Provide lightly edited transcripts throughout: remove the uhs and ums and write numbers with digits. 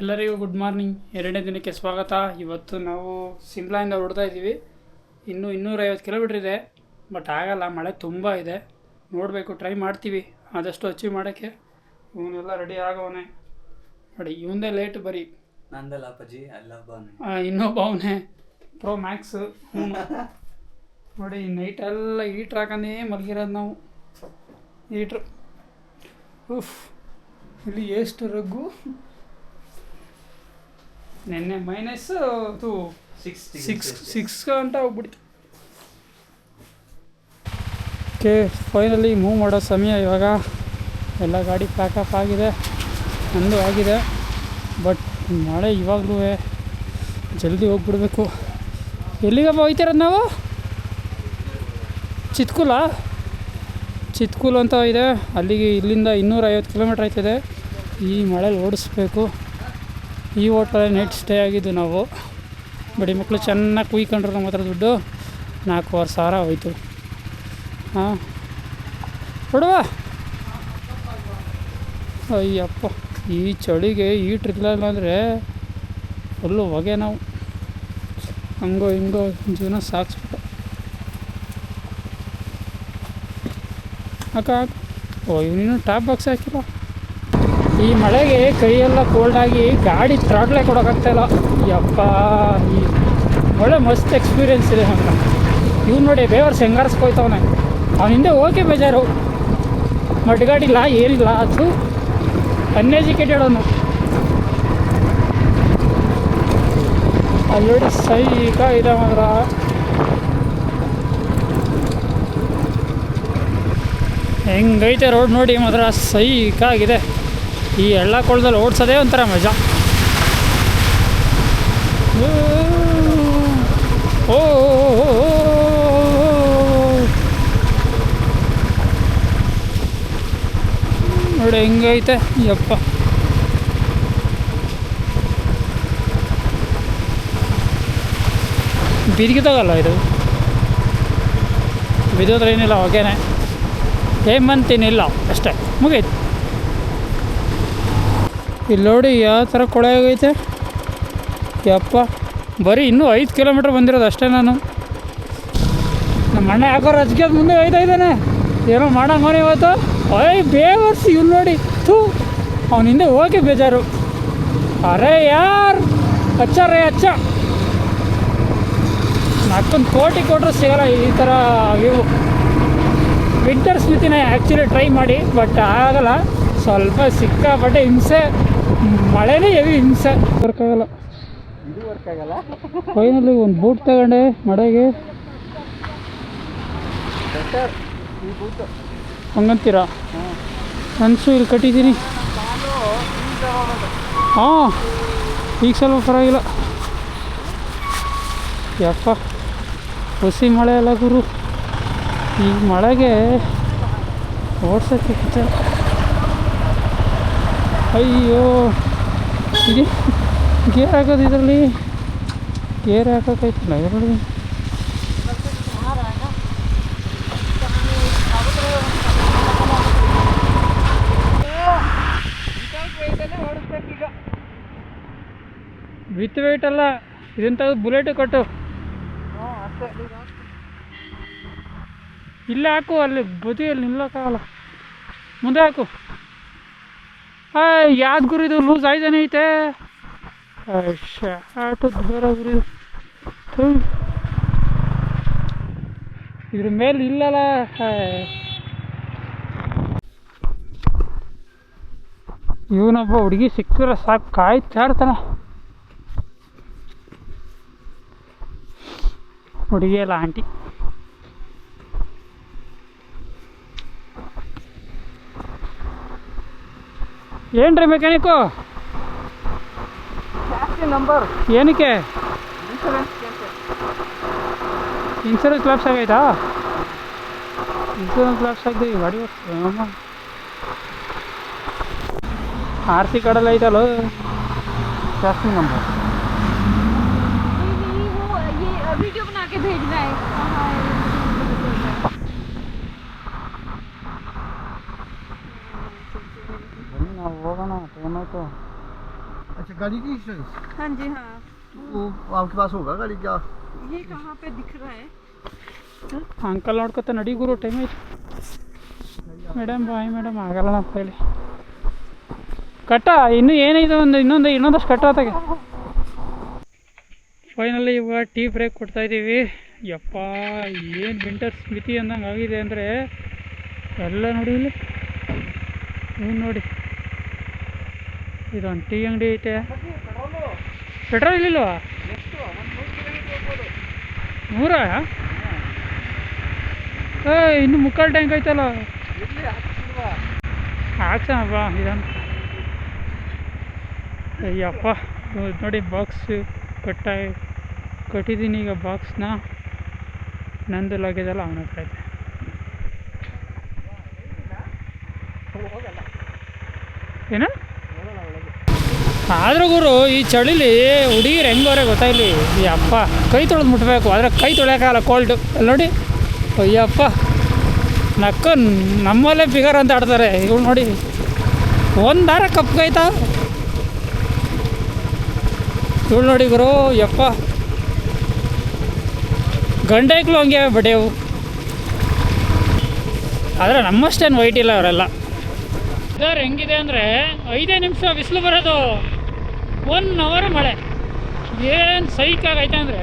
ಎಲ್ಲರಿಗೂ good morning. ಎರಡನೇ ದಿನಕ್ಕೆ ಸ್ವಾಗತ. ಇವತ್ತು ನಾವು ಶಿಮ್ಲಾಯಿಂದ ಹೊರಡ್ತಾ ಇದ್ದೀವಿ. ಇನ್ನೂ 250 ಕಿಲೋಮೀಟ್ರ್ ಇದೆ, ಬಟ್ ಆಗಲ್ಲ, ಮಳೆ ತುಂಬ ಇದೆ. ನೋಡಬೇಕು, ಟ್ರೈ ಮಾಡ್ತೀವಿ ಆದಷ್ಟು ಅಚೀವ್ ಮಾಡೋಕ್ಕೆ. ಇವನ್ನೆಲ್ಲ ರೆಡಿ ಆಗೋವನೆ ನೋಡಿ, ಇವಂದೇ ಲೇಟ್ ಬರೀ. ನಂದಲ್ಲ ಅಪ್ಪಾಜಿ, ಅಲ್ಲ ಇನ್ನೊಬ್ಬ ಅವನೇ ಪ್ರೋ ಮ್ಯಾಕ್ಸ್. ನೋಡಿ, ನೈಟೆಲ್ಲ ಹೀಟ್ರ್ ಹಾಕಂದೇ ಮಲಗಿರೋದು ನಾವು. ಹೀಟ್ರು ಇಲ್ಲಿ ಎಷ್ಟು ರಗ್ಗು. ನೆನ್ನೆ -6 ಗಂಟ ಹೋಗ್ಬಿಡ್ತು. ಓಕೆ, ಫೈನಲಿ ಮೂವ್ ಮಾಡೋ ಸಮಯ ಇವಾಗ. ಎಲ್ಲ ಗಾಡಿ ಪ್ಯಾಕಪ್ ಆಗಿದೆ, ನಂದು ಆಗಿದೆ. ಬಟ್ ಮಳೆ ಇವಾಗಲೂ ಜಲ್ದಿ ಹೋಗ್ಬಿಡ್ಬೇಕು. ಎಲ್ಲಿಗಪ್ಪ ಹೋಗ್ತಿರೋದು ನಾವು? ಚಿತ್ಕೂಲ್ ಅಂತ ಇದೆ, ಅಲ್ಲಿಗೆ ಇಲ್ಲಿಂದ 250 ಕಿಲೋಮೀಟ್ರ್ ಆಯ್ತದೆ. ಈ ಮಳೇಲಿ ಓಡಿಸ್ಬೇಕು. ಈ ಹೋಟೆಲಲ್ಲಿ ನೈಟ್ ಸ್ಟೇ ಆಗಿದ್ದು ನಾವು. ಬಡಿ ಮಕ್ಕಳು ಚೆನ್ನಾಗಿ ಕುಯ್ಕೊಂಡ್ರು. ನಮ್ಮ ಹತ್ರ ದುಡ್ಡು 4,500 ಹೋಯ್ತು. ಹಾಂ, ನೋಡುವ. ಅಯ್ಯಪ್ಪ, ಈ ಚಳಿಗೆ ಹೀಟ್ರಿಲ್ಲ ಅಂದರೆ ಫುಲ್ಲು ಹೊಗೆ. ನಾವು ಹಂಗೋ ಹಿಂಗೋ ಜೀವನ ಸಾಗಿಸ್ಬಿಟ್ಟು ಅಕ್ಕ. ಇವನಿನ್ನೂ ಟಾಪ್ ಬಾಕ್ಸ್ ಹಾಕಿಲ್ಲ. ಈ ಮಳೆಗೆ ಕೈಯೆಲ್ಲ ಕೋಲ್ಡಾಗಿ ಗಾಡಿ ಥ್ರಾಟ್ಲೇ ಕೊಡೋಕ್ಕಾಗ್ತಾಯಿಲ್ಲ. ಯಪ್ಪ, ಈ ಒಳ್ಳೆ ಮಸ್ತ್ ಎಕ್ಸ್ಪೀರಿಯೆನ್ಸ್ ಇದೆ ಅಂತ. ಇವ್ನು ನೋಡಿ, ಬೇವರ್ಸ್ ಹೆಂಗಾರಿಸ್ಕೊಯ್ತವನೆ. ಅವನ ಹಿಂದೆ ಓಕೆ ಬೇಜಾರು. ಮಡ್ಗಾಡಿಲ್ಲ, ಏನಿಲ್ಲ, ಅದು ಅನ್ಎಜುಕೇಟೆಡ್ ಅವನು. ಅಲ್ಲಿ ನೋಡಿ, ಸೈಕ ಇದೆ ಮಾತ್ರ. ಹೆಂಗೈತೆ ರೋಡ್ ನೋಡಿ ಮಾತ್ರ, ಸೈಕ ಆಗಿದೆ. ಈ ಎಳ್ಳಕೊಳ್ಳದಲ್ಲಿ ಓಡಿಸೋದೇ ಒಂಥರ ಮಜಾ. ಓ ನೋಡಿ ಹೆಂಗೈತೆ. ಯಪ್ಪ, ಬಿದ್ಗಿದಾಗಲ್ಲ ಇದು. ಬಿದ್ದೋದ್ರೆ ಏನಿಲ್ಲ, ಹೊಗೆನೆ. ಹೇಮಂತೇನಿಲ್ಲ, ಅಷ್ಟೇ, ಮುಗೀತು. ಇಲ್ಲಿ ನೋಡಿ ಯಾವ ಥರ ಕೊಳೆ ಆಗೈತೆ. ಯಪ್ಪ, ಬರೀ ಇನ್ನೂ 5 ಕಿಲೋಮೀಟ್ರ್ ಬಂದಿರೋದು ಅಷ್ಟೇ. ನಾನು ನಮ್ಮ ಅಣ್ಣ ಯಾಕೋ ರಜಕ್ಕೆ ಮುಂದೆ ಹೋಯ್ತಾ ಇದ್ದಾನೆ. ಏನೋ ಮಾಡೋಂಗೋನೆ ಇವತ್ತು. ಬೇವರ್ಸಿ ಇವ್ನು ನೋಡಿ, ಅವನ ಹಿಂದೆ ಹೋಗಿ ಬೇಜಾರು. ಅರೆ ಯಾರ್ ಅಚ್ಚ ರೇ ಅಚ್ಚ. 4 ಕೋಟಿ ಕೊಟ್ಟರು ಸಿಗಲ್ಲ ಈ ಥರ ವ್ಯೂ. ವಿಂಟರ್ ಸ್ಮಿತಿನ ಆ್ಯಕ್ಚುಲಿ ಟ್ರೈ ಮಾಡಿ, ಬಟ್ ಆಗಲ್ಲ. ಸ್ವಲ್ಪ ಸಿಕ್ಕಾಪಟ್ಟೆ ಹಿಂಸೆ. ಮಳೆನೇ ಹೆವಿ ಹಿಂಸೆ. ವರ್ಕ್ ಆಗಲ್ಲ. ಫೈನಲಿ ಒಂದು ಬೂಟ್ ತಗೊಂಡೆ ಮಳೆಗೆ. ಹಂಗಂತೀರಾ? ನನ್ಸು ಇಲ್ಲಿ ಕಟ್ಟಿದ್ದೀನಿ. ಹಾಂ, ಈಗ ಸ್ವಲ್ಪ ಪರವಾಗಿಲ್ಲ. ಯಪ್ಪ, ಹುಸಿ ಮಳೆ ಅಲ್ಲ ಗುರು. ಈ ಮಳೆಗೆ ಓಡ್ಸೋಕ್ಕೆ ಕಷ್ಟ. ಅಯ್ಯೋ, ಇದು ಗೇರ್ ಹಾಕೋದು. ಇದರಲ್ಲಿ ಗೇರ್ ಹಾಕೋಕ್ಕಾಯ್ತಿಲ್ಲ ಇದರಲ್ಲಿ. ವಿತ್ ವೆಯ್ಟ್ ಅಲ್ಲ, ಇದನ್ನು ತೆಗೆದು ಬುಲೆಟ್ ಕೊಟ್ಟು ಇಲ್ಲೇ ಹಾಕು. ಅಲ್ಲಿ ಬದಿಯಲ್ಲಿ ನಿಲ್ಲಕ್ಕಾಗಲ್ಲ, ಮುಂದೆ ಹಾಕು. ಯಾವ್ದು ಗುರು ಇದು? ಲೂಸ್ ಆಯ್ತಾನೆ ಐತೆ. ಶಾಟದ್ದು ಬೇರೆ ಗುರು ಇದು. ಇದ್ರ ಮೇಲೆ ಇಲ್ಲಲ್ಲ. ಇವನೊಬ್ಬ ಹುಡುಗಿ ಸಿಕ್ಕಿದ್ರೆ ಸಾಕು, ಕಾಯ್ತಾ ಇರ್ತಾನೆ. ಹುಡುಗಿ ಅಲ್ಲ, ಆಂಟಿ. ಏನ್ರಿ ಮೆಕ್ಯಾನಿಕ್ಕು? ನಂಬರ್ ಏನಕ್ಕೆ? ಇನ್ಸೂರೆನ್ಸ್ ಲ್ಯಾಪ್ಸ್ ಆಗೈತಾ? ಇನ್ಸೂರೆನ್ಸ್ ಲ್ಯಾಪ್ಸ್ ಆಗಿದೆ. ಈ ಗಾಡಿ ಅಮ್ಮ RC ಕಾರ್ಡಲ್ಲಿ ಐತಲ್ಲ ಜಾಸ್ತಿ ನಂಬರ್. वीडियो बना के भेजना है। ನಾವು ಹೋಗೋಣ, ಟೈಮ್ ಆಯಿತು. अच्छा गाड़ी की इंश्योरेंस? हाँ जी हाँ। वो आपके पास होगा गाड़ी क्या? ये कहाँ पे दिख रहा है? ಅಂಕಲ್ ನೋಡ್ಕೊತ ನಡಿ ಗುರು ಟೈಮ್ ಆಯ್ತು. ಮೇಡಮ್ ಬಾಯ್ ಮೇಡಮ್ ಆಗಲ್ಲ ನಮ್ಮ ಕೈಲಿ ಕಟ್ಟ ಇನ್ನೂ ಏನಿದೆ ಇನ್ನೊಂದಷ್ಟು ಕಟ್ಟ ಆತಾಗೆ. ಫೈನಲಿ ಇವಾಗ ಟೀ ಬ್ರೇಕ್ ಕೊಡ್ತಾಯಿದ್ದೀವಿ. ಯಪ್ಪ ಏನು ವಿಂಟರ್ ಸ್ಮಿತಿ ಅಂದಂಗೆ ಆಗಿದೆ ಅಂದರೆ ಎಲ್ಲ ನೋಡಿ ಇಲ್ಲಿ ನೋಡಿ ಇದೊಂದು ಟೀ ಅಂಗಡಿ ಐತೆ. ಪೆಟ್ರೋಲ್ ಇಲ್ಲಿಲ್ವಾ? 100? ಇನ್ನೂ ಮುಕ್ಕಾಲು ಟ್ಯಾಂಕ್ ಐತಲ್ಲ. ಹಾಕ್ಸಣಪ್ಪ ಇದನ್ನು. ಅಯ್ಯಪ್ಪ ನೋಡಿ ಬಾಕ್ಸ್ ಕಟ್ಟಿದ್ದೀನಿ ಈಗ ಬಾಕ್ಸ್ನ. ನಂದು ಲಗೇಜ್ ಎಲ್ಲ ಅವನ ಹತ್ರ ಐತೆ. ಏನು ಆದರೂ ಗುರು ಈ ಚಳಿಲಿ ಹುಡುಗಿರು ಹೆಂಗೋರೆ ಗೊತ್ತಾಗಲಿ. ಈ ಅಪ್ಪ ಕೈ ತೊಳೆದು ಮುಟ್ಟಬೇಕು ಆದರೆ ಕೈ ತೊಳೆಯೋಕ್ಕಾಗಲ್ಲ ಕೋಲ್ಡು. ಅಲ್ಲಿ ನೋಡಿ ಅಯ್ಯಪ್ಪ ನಕ್ಕು ನಮ್ಮಲ್ಲೇ ಫಿಗರ್ ಅಂತ ಆಡ್ತಾರೆ ಇವ್ರು ನೋಡಿ. ಒಂದಾರ ಕಪ್ಪಗೈತಾ ಇವಳು ನೋಡಿ ಗುರು. ಯಪ್ಪ ಗಂಡೈಕ್ಳು ಹಂಗೆ ಬಡಿಯವು ಆದರೆ ನಮ್ಮಷ್ಟೇನು ವೈಟ್ ಇಲ್ಲ ಅವರೆಲ್ಲ. ವೆದರ್ ಹೆಂಗಿದೆ ಅಂದರೆ 5 ನಿಮಿಷ ಬಿಸಿಲು ಬರೋದು, 1 ಅವರ್ ಮಳೆ. ಏನು ಸೈಕಾಗೈತೆ ಅಂದರೆ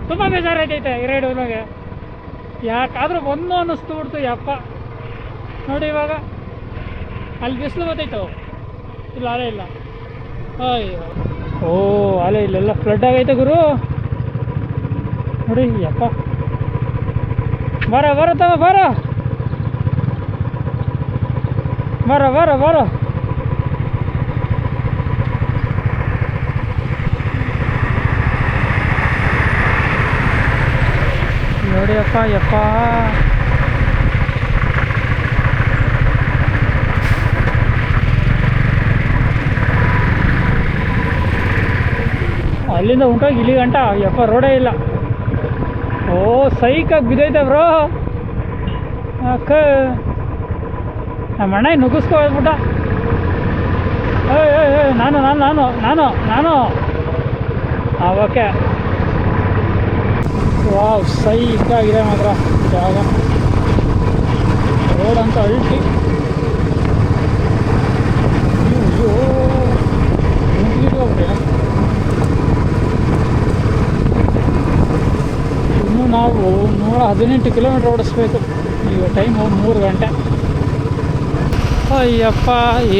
ತುಂಬ ಬೇಜಾರೈತೈತೆ ಈ ರೈಡ್ಗೆ. ಯಾಕಾದರೂ ಒಂದು ಅನ್ನಿಸ್ತು ಬಿಡ್ತು. ಯಪ್ಪ ನೋಡಿ ಇವಾಗ ಅಲ್ಲಿ ಬಿಸಿಲು ಗೊತ್ತಾಯ್ತು, ಇಲ್ಲ ಅಲೆ ಇಲ್ಲ. ಅಯ್ಯೋ ಓ ಅಲೆ ಇಲ್ಲೆಲ್ಲ ಫ್ಲಡ್ ಆಗೈತೆ ಗುರು ನೋಡಿ. ಯಪ್ಪ ಬರ ನೋಡಿ. ಯಪ್ಪ ಅಲ್ಲಿಂದ ಉಂಟೋಗಿ ಇಲ್ಲಿ ಗಂಟ ಯಪ್ಪ ರೋಡೇ ಇಲ್ಲ. ಓ ಸೈಕಾಗಿ ಬಿದ್ದೈತೆ ಬ್ರೋ. ಅಕ್ಕ ನಮ್ಮ ಅಣ್ಣ ನುಗ್ಗಿಸ್ಕೊ ಹೋಗ್ಬಿಟ್ಟ. ನಾನು ಓಕೆ. ವಾವ್ ಸೈಕಾಗಿದೆ ಮಾತ್ರ ಜಾಗ. ರೋಡ್ ಅಂತ ಅಲ್ಟಿ. ಇನ್ನು ನಾವು 118 ಕಿಲೋಮೀಟ್ರ್ ಓಡಿಸ್ಬೇಕು. ಈಗ ಟೈಮು 3 ಗಂಟೆ. ಅಯ್ಯಪ್ಪ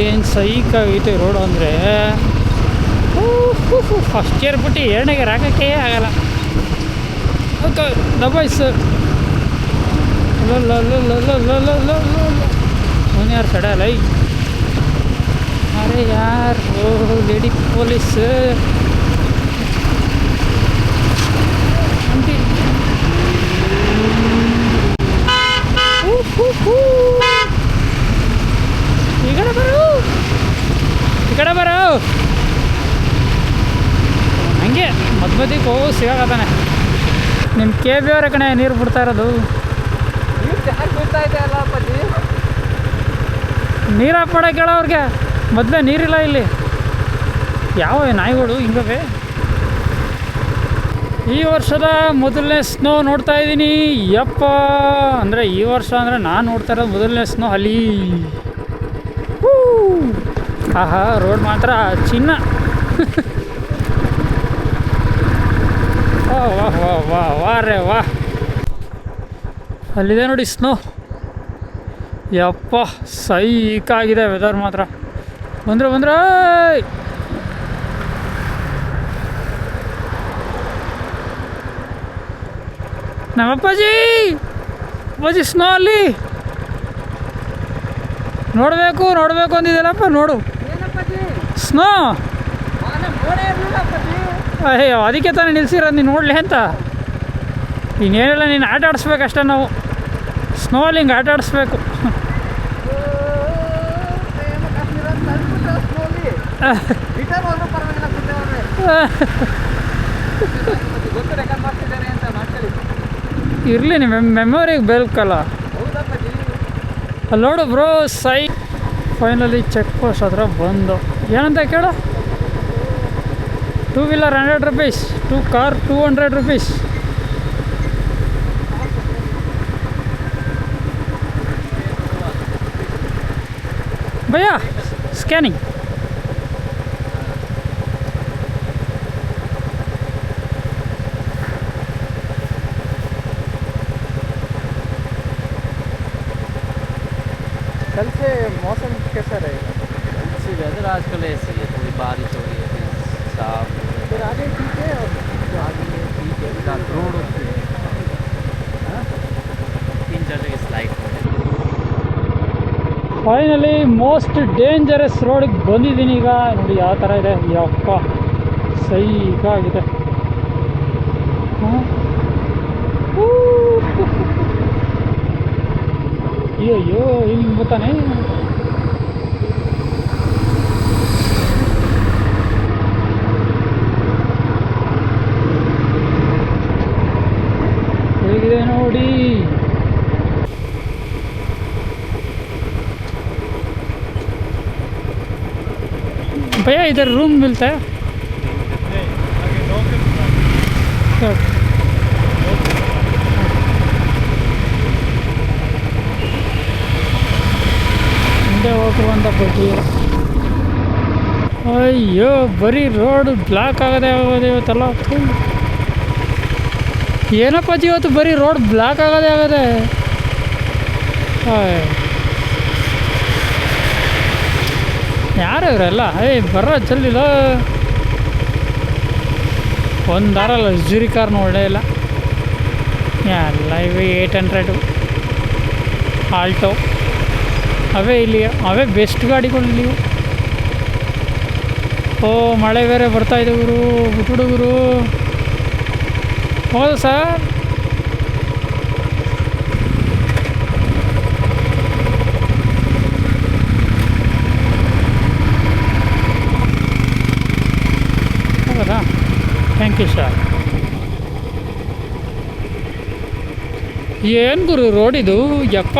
ಏನು ಸೈಕಾಗೈತೆ ರೋಡು ಅಂದರೆ. ಫಸ್ಟ್ ಇಯರ್ ಬಿಟ್ಟು 2ನೇ ಗೇರ್ ಹಾಕೋಕ್ಕೆ ಆಗಲ್ಲ. ಓಕೆ ದಬಾಯ್ಸು ಅವನು ಯಾರು ಸಡಲ್ಲ. ಅರೆ ಯಾರ್ ಓ ಲೇಡಿ ಪೊಲೀಸ್ ಅಂಟಿ. ಈ ಕಡೆ ಬರೋ ಹಂಗೆ ಮಧ್ಯಕ್ಕೆ ಹೋಗೋ ಸಿಗಾಕತ್ತಾನೆ. ನಿಮ್ಮ KB ಅವರ ಕಣೆ ನೀರು ಬಿಡ್ತಾ ಇರೋದು. ನೀರು ಆಫ್ ಮಾಡೋಕೆ ಹೇಳೋ ಅವ್ರಿಗೆ. ಮೊದಲೇ ನೀರಿಲ್ಲ ಇಲ್ಲಿ. ಯಾವ ನಾಯಿಗಳು ಹಿಂಗವೆ. ಈ ವರ್ಷದ ಮೊದಲನೇ ಸ್ನೋ ನೋಡ್ತಾ ಇದ್ದೀನಿ. ಯಪ್ಪ ಅಂದರೆ ಈ ವರ್ಷ ಅಂದರೆ ನಾನು ನೋಡ್ತಾ ಇರೋದು ಮೊದಲನೇ ಸ್ನೋ ಅಲ್ಲಿ. ಆಹಾ ರೋಡ್ ಮಾತ್ರ ಚಿನ್ನ. ವಾಹ್ ಅಲ್ಲಿದೆ ನೋಡಿ ಸ್ನೋ. ಯಪ್ಪ ಸೈಕಾಗಿದೆ ವೆದರ್ ಮಾತ್ರ. ಬಂದ್ರೆ ನಮ್ಮಪ್ಪಾಜಿ ಸ್ನೋ ಅಲ್ಲಿ ನೋಡಬೇಕು ಅಂದಿದ್ದಲ್ಲಪ್ಪ. ನೋಡು ಸ್ನೋ. ಅಯ್ಯೋ ಅದಕ್ಕೆ ತಾನೇ ನಿಲ್ಸಿರೋದು ನೀನು ನೋಡಲಿ ಅಂತ. ಇನ್ನೇನಿಲ್ಲ ನೀನು ಆಟ ಆಡಿಸ್ಬೇಕಷ್ಟೇ. ನಾವು ಸ್ನೋ ಅಲ್ಲಿ ಹಿಂಗೆ ಆಟ ಆಡಿಸ್ಬೇಕು. ಇರಲಿ ನಿಮ್ಮ ಮೆಮೊರಿಗೆ ಬೇಕಲ್ಲ. ಅಲ್ಲಿ ನೋಡು ಬ್ರೋ ಫೈನಲಿ ಚೆಕ್ ಪೋಸ್ಟ್ ಹತ್ರ ಬಂದು ಏನಂತ ಕೇಳು. Two wheeler 100 rupees, 2 car 200 rupees. भैया स्कैनिंग कल से मौसम कैसा रहेगा? अच्छी वेदर आजकल ऐसी है, थोड़ी बारिश हो रही है, फिर साफ हो रहा फिर आगे ठीक है और है। आगे ठीक है, फिर रोड होती है, 3-4 जगह स्लाइड हो रही है। ಫೈನಲಿ ಮೋಸ್ಟ್ ಡೇಂಜರಸ್ ರೋಡಿಗೆ ಬಂದಿದ್ದೀನಿ ಈಗ. ನೋಡಿ ಯಾವ ಥರ ಇದೆ, ಯಪ್ಪ ಸೈಕಾಗಿದೆ. ಅಯ್ಯೋ ಹಿಂಗೆ ಬರ್ತಾನೆ. ಹೇಗಿದೆ ನೋಡಿ. भैया इधर रूम मिलता है? ಮುಂದೆ ಹೋಗುವಂಥ ಬಗ್ಗೆ. ಅಯ್ಯೋ ಬರೀ ರೋಡ್ ಬ್ಲಾಕ್ ಆಗೋದೇ ಇವತ್ತೆಲ್ಲ. ಏನಪ್ಪಾಜಿ ಇವತ್ತು ಬರೀ ರೋಡ್ ಬ್ಲಾಕ್ ಆಗೋದೇ ಆಗದೆ. ಯಾರು ಇವರೆಲ್ಲ? ಬರೋ ಜಲ್ದಿಲ್ಲ. ಒಂದಾರ ಲಕ್ಸುರಿ ಕಾರ್ನು ಒಳ್ಳೆ ಇಲ್ಲ ಎಲ್ಲ. ಇವೆ 800 ಆಲ್ಟೋ ಅವೇ ಇಲ್ಲಿ, ಅವೇ ಬೆಸ್ಟ್ ಗಾಡಿಗಳು ಇಲ್ಲಿ. ಓ ಮಳೆ ಬೇರೆ ಬರ್ತಾಯಿದೆ ಗುರು, ಬಿಟ್ಬಿಡು ಗುರು. ಹೌದು ಸರ್. ಹೌದಾ? Thank you sir. ಏನು ಗುರು ರೋಡ್ ಇದು, ಯಪ್ಪ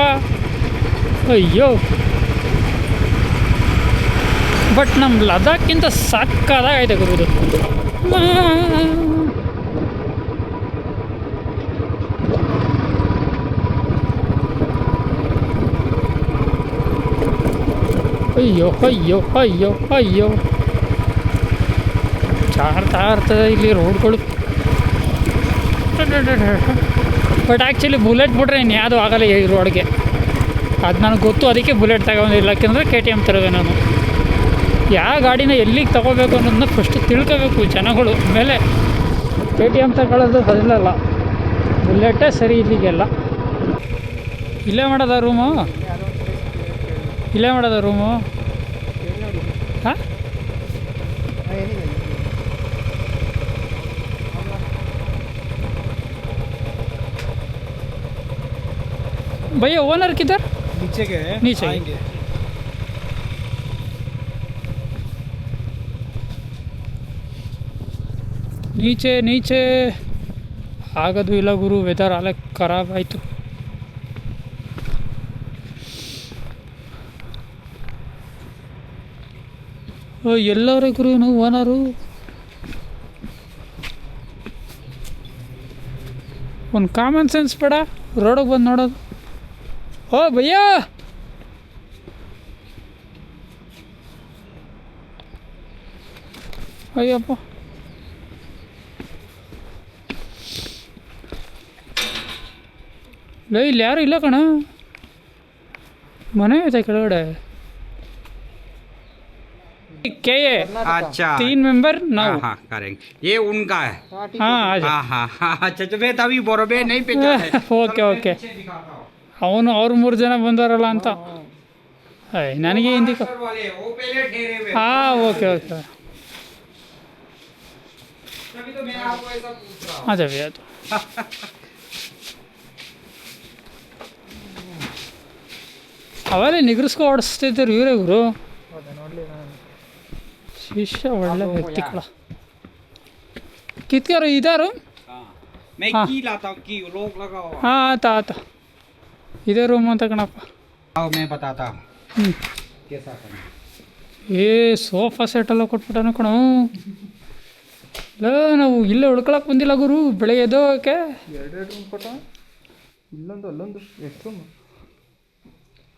ಅಯ್ಯೋ. ಬಟ್ ನಮ್ಮ ಲದಾಖ್ಗಿಂತ ಸಕ್ಕದಾಗೈತೆ ಗುರು ಇದು. ಅಯ್ಯೋ ಅಯ್ಯೋ ಅಯ್ಯೋ ಅಯ್ಯೋ ಚಾರ್ತಾ ಇರ್ತದೆ ಇಲ್ಲಿ ರೋಡ್ಗಳು. ಬಟ್ ಆ್ಯಕ್ಚುಲಿ ಬುಲೆಟ್ ಬಿಟ್ರೆ ಇನ್ನು ಯಾವುದೂ ಆಗಲ್ಲ ಈ ರೋಡ್ಗೆ. ಅದು ನನಗೆ ಗೊತ್ತು, ಅದಕ್ಕೆ ಬುಲೆಟ್ ತಗೊಂಡಿಲ್ಲ. ಯಾಕೆಂದರೆ KTM ತರೋದೆ ನಾನು. ಯಾವ ಗಾಡಿನ ಎಲ್ಲಿಗೆ ತೊಗೋಬೇಕು ಅನ್ನೋದನ್ನ ಫಸ್ಟು ತಿಳ್ಕೋಬೇಕು ಜನಗಳು. ಆಮೇಲೆ KTM ತಗೊಳ್ಳೋದು ಬದಲಲ್ಲ, ಬುಲೆಟೇ ಸರಿ ಇಲ್ಲಿಗೆಲ್ಲ. ಇಲ್ಲೇ ಮಾಡೋದ ರೂಮು? ಇಲ್ಲೇ ಮಾಡೋದ ರೂಮು? ಹಾಂ भैया ओनर किधर? नीचे गए, नीचे आएंगे। नीचे नीचे ಆಗೋದು ಇಲ್ಲ ಗುರು. ವೆದರ್ ಅಲ್ಲೇ ಖರಾಬ್ ಆಯಿತು. ಎಲ್ಲವ್ರೆ ಗುರು ನೀವು ಓನರು? ಒಂದು ಕಾಮನ್ ಸೆನ್ಸ್ ಬೇಡ ರೋಡಿಗೆ ಬಂದು ನೋಡೋದು. ಓ ಭಯ್ಯ ಅಯ್ಯಪ್ಪ. ಇಲ್ಲಿ ಯಾರು ಇಲ್ಲ ಕಣ, ಮನೆ ಐತೆ ಕೆಳಗಡೆ. KA अच्छा 3 मेंबर 9. हाँ करेंगे, ये उनका है। हाँ आ जा. हाँ हाँ अच्छा तो मैं तभी बोरोबे नहीं पहचाने। Okay okay. ಅವನು ಅವ್ರು 3 ಜನ ಬಂದಾರಲ್ಲ ಅಂತ. ನನಗೆ ಹಿಂದಿ सर वाले वो पहले ठहरे हुए। ಹಾಂ ಓಕೆ ಓಕೆ. तभी तो मैं आपको ऐसा पूछ रहा हूँ। ಅದೇ ಅದು ಅವೆಲ್ಲ ನಿಗ್ರಿಸ್ಕೊ ಓಡಿಸ್ತಿದ್ರು ಇವರೇ ಗುರು. ಶಿಷ್ಯ ಒಳ್ಳೆ ವ್ಯಕ್ತಿಗಳ ಕಿತ್ಕಾರು ಇದಾರು. मैं हाँ। की लाता हूँ, की लोग लगाओ। ಹಾಂ ಆತ ಆತ. ಇದೇ ರೂಮ್ ಅಂತ ಕಣಪ್ಪ. आओ मैं बताता हूँ ಹ್ಞೂ. कैसा करना। ಏ ಸೋಫಾ ಸೆಟ್ ಎಲ್ಲ ಕೊಟ್ಬಿಟ್ಟಾನ ಕಣೋ. ಇಲ್ಲ ನಾವು ಇಲ್ಲೇ ಉಳ್ಕೊಳಕ್ಕೆ ಬಂದಿಲ್ಲ ಗುರು, ಬೆಳಗ್ಗೆ ಎದ್ದೋಕೆ. ಎರಡೆರಡು ರೂಮ್ ಕೊಟ್ಟ, ಇಲ್ಲೊಂದು ಅಲ್ಲೊಂದು ಎಷ್ಟು ರೂಮ್.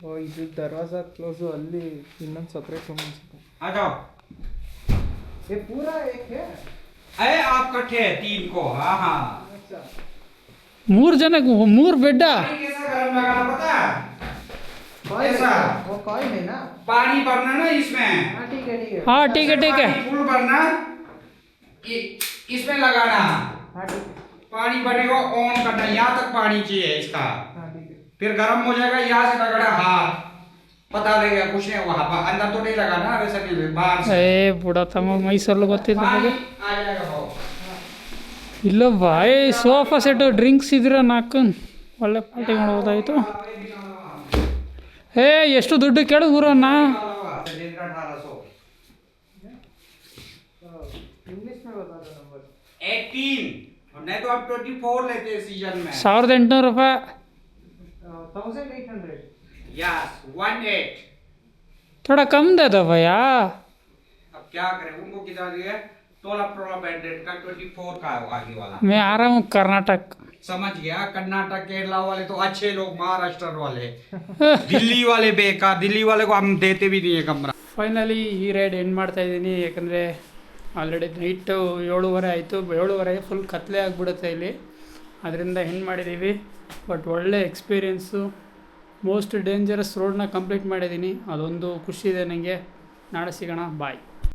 ಓ ಇದು ದರ್ವಾಜಾ ಕ್ಲೋಸು, ಅಲ್ಲಿ ಇನ್ನೊಂದು ಸಪ್ರೇಟ್ ರೂಮ್ ಅನ್ಸುತ್ತೆ. आ जाओ। ये पूरा एक है? अरे आप कट्ठे हैं 3 को। हाँ हाँ। अच्छा 3 ಜನಕ್ಕೆ 3 ಬೆಡ್ಡಾ? पानी कैसा गर्म लगाना पता है? कॉइन ऐसा? है, वो कॉइन है ना? पानी भरना ना इसमें। हाँ ठीक है ठीक है। हाँ ठीक है ठीक है। पानी फुल भरना, इसमें लगाना। हाँ ठीक है। पानी भरेगा ऑन करना, यहाँ तक पानी चाहिए इसका। हाँ ठीक है। फिर गर्म हो जाएगा, यहाँ से रगड़ा हाथ, पता लगेगा कुछ नहीं वहाँ पर अंदर तो नहीं लगाना, वैसा नहीं बाहर से ಏ ಬಿಡತ್ತಮ್ಮ, ಮೈಸೂರಲ್ಲಿ ಗೊತ್ತಿಲ್ಲ पानी ನಮಗೆ. आ जाएगा भाव। ಇಲ್ಲ ಬಾಯ್, ಸೋಫಾ ಸೆಟ್ಟು ಡ್ರಿಂಕ್ಸ್ ಇದ್ರೆ ನಾಲ್ಕು ಒಳ್ಳೆ ಪಾರ್ಟಿ ಮಾಡ್ಬೋದಾಯಿತು. ಏ ಎಷ್ಟು ದುಡ್ಡು ಕೇಳು ಗುರಣ್ಣ. 1800 इंग्लिश में बता दो नंबर। 18 और नहीं तो आप 24 लेते हैं सीजन में। 1800 ರೂಪಾಯಿ. 1800। यस 18। थोड़ा कम दे दो भैया. अब क्या करें, उनको कितना दिए, टोला बैंडेड का 24 का है वो आगे वाला। मैं आ रहा हूँ कर्नाटक. समझ गया, कर्नाटक केरला वाले तो अच्छे लोग, महाराष्ट्र वाले दिल्ली वाले बेकार, दिल्ली वाले को हम देते भी नहीं है कमरा। ಫೈನಲಿ ಈ ರೈಡ್ ಎಂಡ್ ಮಾಡ್ತಾ ಇದ್ದೀನಿ, ಯಾಕಂದರೆ ಆಲ್ರೆಡಿ ನೈಟು 7:30 ಆಯಿತು. 7:30 ಫುಲ್ ಕತ್ಲೆ ಆಗಿಬಿಡುತ್ತೆ ಇಲ್ಲಿ, ಅದರಿಂದ ಎಂಡ್ ಮಾಡಿದ್ದೀವಿ. ಬಟ್ ಒಳ್ಳೆ ಎಕ್ಸ್ಪೀರಿಯೆನ್ಸು. ಮೋಸ್ಟ್ ಡೇಂಜರಸ್ ರೋಡ್ನ ಕಂಪ್ಲೀಟ್ ಮಾಡಿದ್ದೀನಿ, ಅದೊಂದು ಖುಷಿ ಇದೆ ನನಗೆ. ನಾಳೆ ಸಿಗೋಣ, ಬಾಯ್.